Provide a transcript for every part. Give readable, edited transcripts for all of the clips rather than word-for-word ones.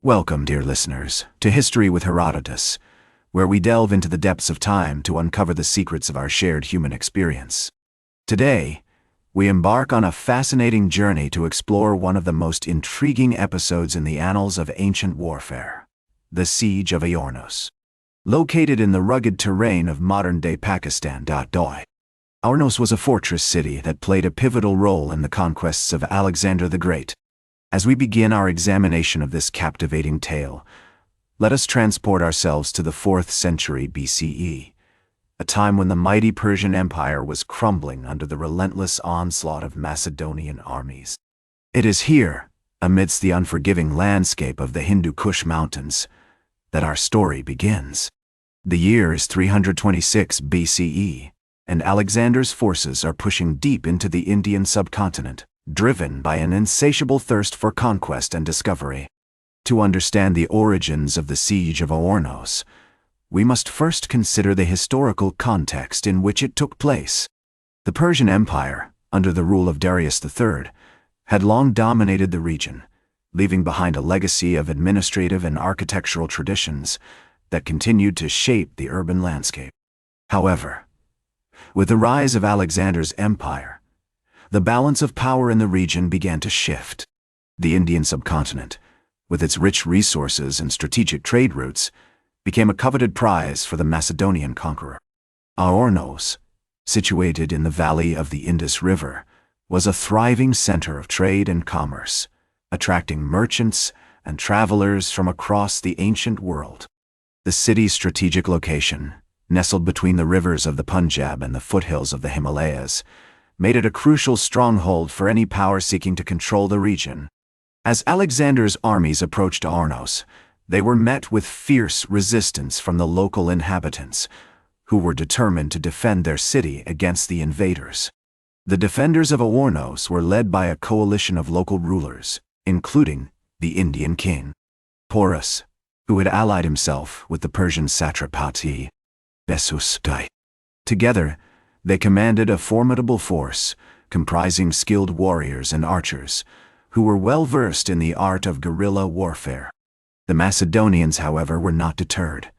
Welcome, dear listeners, to History with Herodotus, where we delve into the depths of time to uncover the secrets of our shared human experience. Today, we embark on a fascinating journey to explore one of the most intriguing episodes in the annals of ancient warfare, the Siege of Aornos. Located in the rugged terrain of modern-day Pakistan. Aornos was a fortress city that played a pivotal role in the conquests of Alexander the Great. As we begin our examination of this captivating tale, let us transport ourselves to the 4th century BCE, a time when the mighty Persian Empire was crumbling under the relentless onslaught of Macedonian armies. It is here, amidst the unforgiving landscape of the Hindu Kush Mountains, that our story begins. The year is 326 BCE, and Alexander's forces are pushing deep into the Indian subcontinent, driven by an insatiable thirst for conquest and discovery. To understand the origins of the Siege of Aornos, we must first consider the historical context in which it took place. The Persian Empire, under the rule of Darius III, had long dominated the region, leaving behind a legacy of administrative and architectural traditions that continued to shape the urban landscape. However, with the rise of Alexander's empire, the balance of power in the region began to shift. The Indian subcontinent, with its rich resources and strategic trade routes, became a coveted prize for the Macedonian conqueror. Aornos, situated in the valley of the Indus River, was a thriving center of trade and commerce, attracting merchants and travelers from across the ancient world. The city's strategic location, nestled between the rivers of the Punjab and the foothills of the Himalayas, made it a crucial stronghold for any power seeking to control the region. As Alexander's armies approached Aornos, they were met with fierce resistance from the local inhabitants, who were determined to defend their city against the invaders. The defenders of Aornos were led by a coalition of local rulers, including the Indian king, Porus, who had allied himself with the Persian satrap Bessus. Together, they commanded a formidable force, comprising skilled warriors and archers, who were well versed in the art of guerrilla warfare. The Macedonians, however, were not deterred,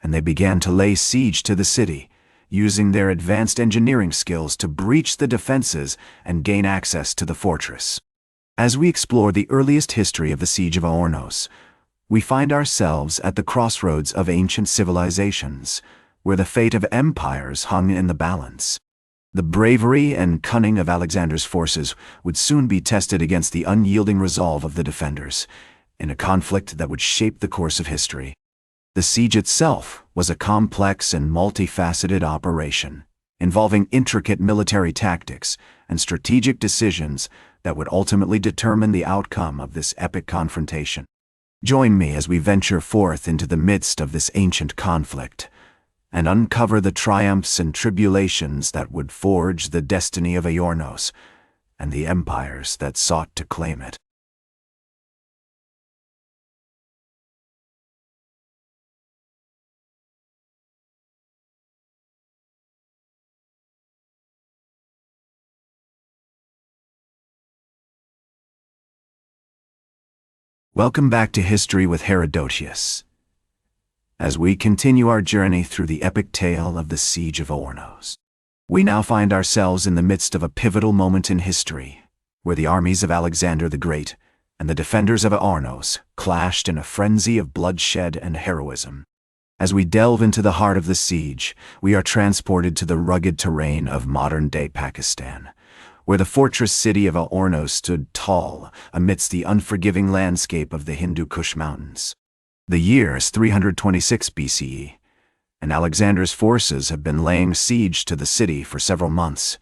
and they began to lay siege to the city, using their advanced engineering skills to breach the defenses and gain access to the fortress. As we explore the earliest history of the Siege of Aornos, we find ourselves at the crossroads of ancient civilizations, where the fate of empires hung in the balance. The bravery and cunning of Alexander's forces would soon be tested against the unyielding resolve of the defenders, in a conflict that would shape the course of history. The siege itself was a complex and multifaceted operation, involving intricate military tactics and strategic decisions that would ultimately determine the outcome of this epic confrontation. Join me as we venture forth into the midst of this ancient conflict, and uncover the triumphs and tribulations that would forge the destiny of Aornos and the empires that sought to claim it. Welcome back to History with Herodotus, as we continue our journey through the epic tale of the Siege of Aornos. We now find ourselves in the midst of a pivotal moment in history, where the armies of Alexander the Great and the defenders of Aornos clashed in a frenzy of bloodshed and heroism. As we delve into the heart of the siege, we are transported to the rugged terrain of modern-day Pakistan, where the fortress city of Aornos stood tall amidst the unforgiving landscape of the Hindu Kush Mountains. The year is 326 BCE, and Alexander's forces have been laying siege to the city for several months,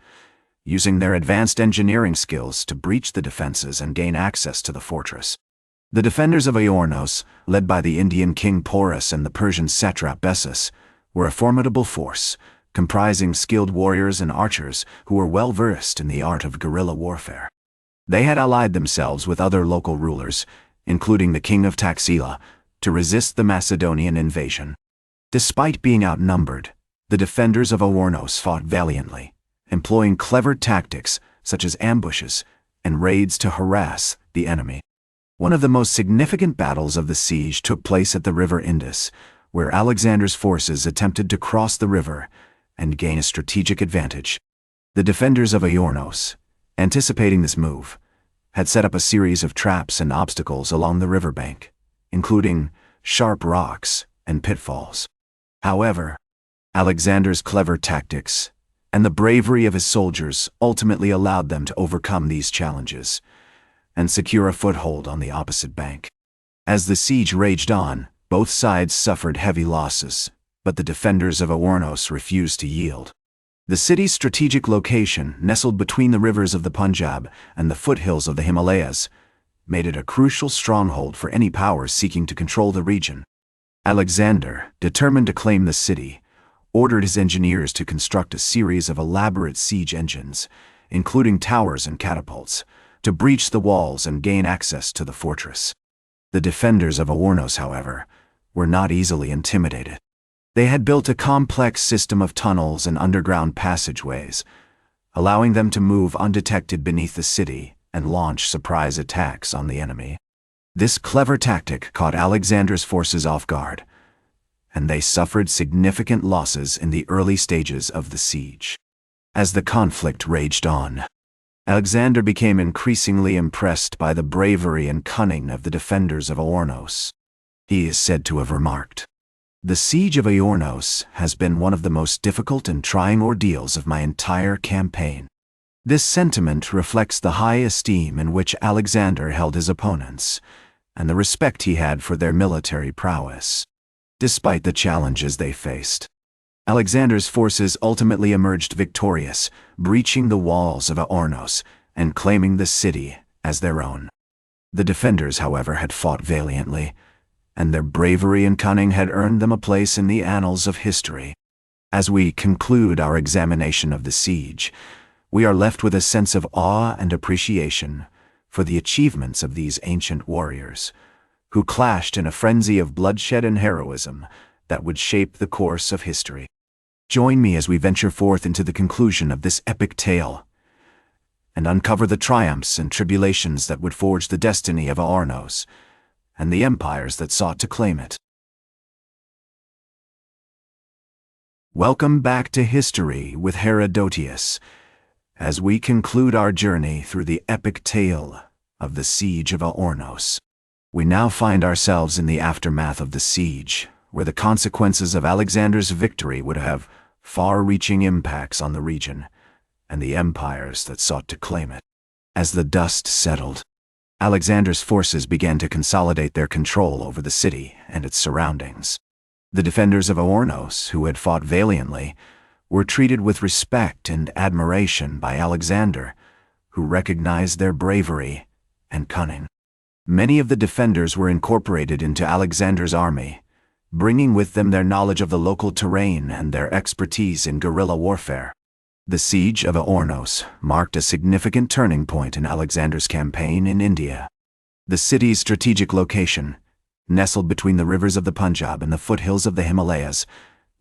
using their advanced engineering skills to breach the defenses and gain access to the fortress. The defenders of Aornos, led by the Indian king Porus and the Persian satrap Bessus, were a formidable force, comprising skilled warriors and archers who were well versed in the art of guerrilla warfare. They had allied themselves with other local rulers, including the king of Taxila, to resist the Macedonian invasion. Despite being outnumbered, the defenders of Aornos fought valiantly, employing clever tactics such as ambushes and raids to harass the enemy. One of the most significant battles of the siege took place at the river Indus, where Alexander's forces attempted to cross the river and gain a strategic advantage. The defenders of Aornos, anticipating this move, had set up a series of traps and obstacles along the riverbank, including sharp rocks and pitfalls. However, Alexander's clever tactics and the bravery of his soldiers ultimately allowed them to overcome these challenges and secure a foothold on the opposite bank. As the siege raged on, both sides suffered heavy losses, but the defenders of Aornos refused to yield. The city's strategic location, nestled between the rivers of the Punjab and the foothills of the Himalayas, made it a crucial stronghold for any powers seeking to control the region. Alexander, determined to claim the city, ordered his engineers to construct a series of elaborate siege engines, including towers and catapults, to breach the walls and gain access to the fortress. The defenders of Aornos, however, were not easily intimidated. They had built a complex system of tunnels and underground passageways, allowing them to move undetected beneath the city and launch surprise attacks on the enemy. This clever tactic caught Alexander's forces off guard, and they suffered significant losses in the early stages of the siege. As the conflict raged on, Alexander became increasingly impressed by the bravery and cunning of the defenders of Aornos. He is said to have remarked, "The Siege of Aornos has been one of the most difficult and trying ordeals of my entire campaign." This sentiment reflects the high esteem in which Alexander held his opponents, and the respect he had for their military prowess. Despite the challenges they faced, Alexander's forces ultimately emerged victorious, breaching the walls of Aornos and claiming the city as their own. The defenders, however, had fought valiantly, and their bravery and cunning had earned them a place in the annals of history. As we conclude our examination of the siege, we are left with a sense of awe and appreciation for the achievements of these ancient warriors, who clashed in a frenzy of bloodshed and heroism that would shape the course of history. Join me as we venture forth into the conclusion of this epic tale and uncover the triumphs and tribulations that would forge the destiny of Aornos and the empires that sought to claim it. Welcome back to History with Herodotus, as we conclude our journey through the epic tale of the Siege of Aornos. We now find ourselves in the aftermath of the siege, where the consequences of Alexander's victory would have far-reaching impacts on the region and the empires that sought to claim it. As the dust settled, Alexander's forces began to consolidate their control over the city and its surroundings. The defenders of Aornos, who had fought valiantly, were treated with respect and admiration by Alexander, who recognized their bravery and cunning. Many of the defenders were incorporated into Alexander's army, bringing with them their knowledge of the local terrain and their expertise in guerrilla warfare. The Siege of Aornos marked a significant turning point in Alexander's campaign in India. The city's strategic location, nestled between the rivers of the Punjab and the foothills of the Himalayas,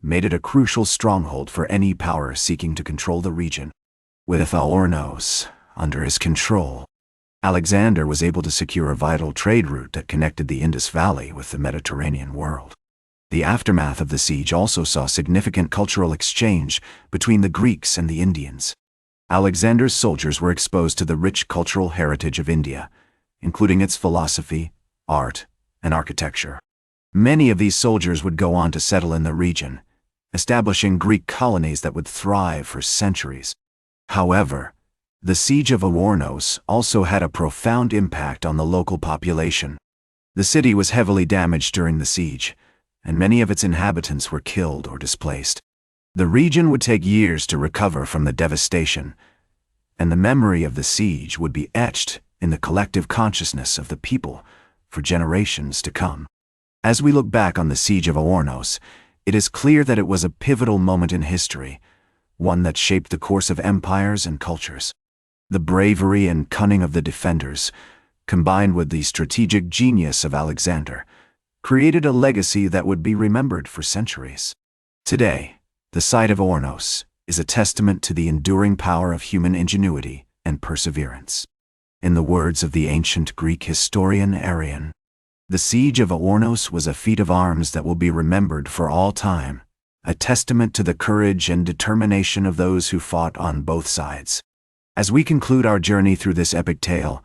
made it a crucial stronghold for any power seeking to control the region. With Aornos under his control, Alexander was able to secure a vital trade route that connected the Indus Valley with the Mediterranean world. The aftermath of the siege also saw significant cultural exchange between the Greeks and the Indians. Alexander's soldiers were exposed to the rich cultural heritage of India, including its philosophy, art, and architecture. Many of these soldiers would go on to settle in the region, establishing Greek colonies that would thrive for centuries. However, the Siege of Aornos also had a profound impact on the local population. The city was heavily damaged during the siege, and many of its inhabitants were killed or displaced. The region would take years to recover from the devastation, and the memory of the siege would be etched in the collective consciousness of the people for generations to come. As we look back on the Siege of Aornos, it is clear that it was a pivotal moment in history, one that shaped the course of empires and cultures. The bravery and cunning of the defenders, combined with the strategic genius of Alexander, created a legacy that would be remembered for centuries. Today, the site of Aornos is a testament to the enduring power of human ingenuity and perseverance. In the words of the ancient Greek historian Arrian, the Siege of Aornos was a feat of arms that will be remembered for all time, a testament to the courage and determination of those who fought on both sides. As we conclude our journey through this epic tale,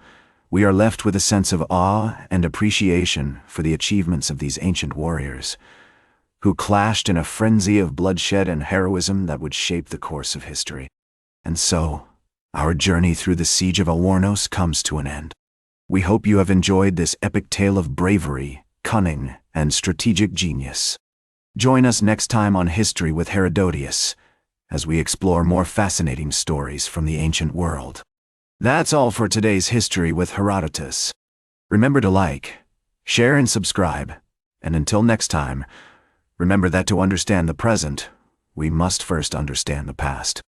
we are left with a sense of awe and appreciation for the achievements of these ancient warriors, who clashed in a frenzy of bloodshed and heroism that would shape the course of history. And so, our journey through the Siege of Aornos comes to an end. We hope you have enjoyed this epic tale of bravery, cunning, and strategic genius. Join us next time on History with Herodotus, as we explore more fascinating stories from the ancient world. That's all for today's History with Herodotus. Remember to like, share, and subscribe. And until next time, remember that to understand the present, we must first understand the past.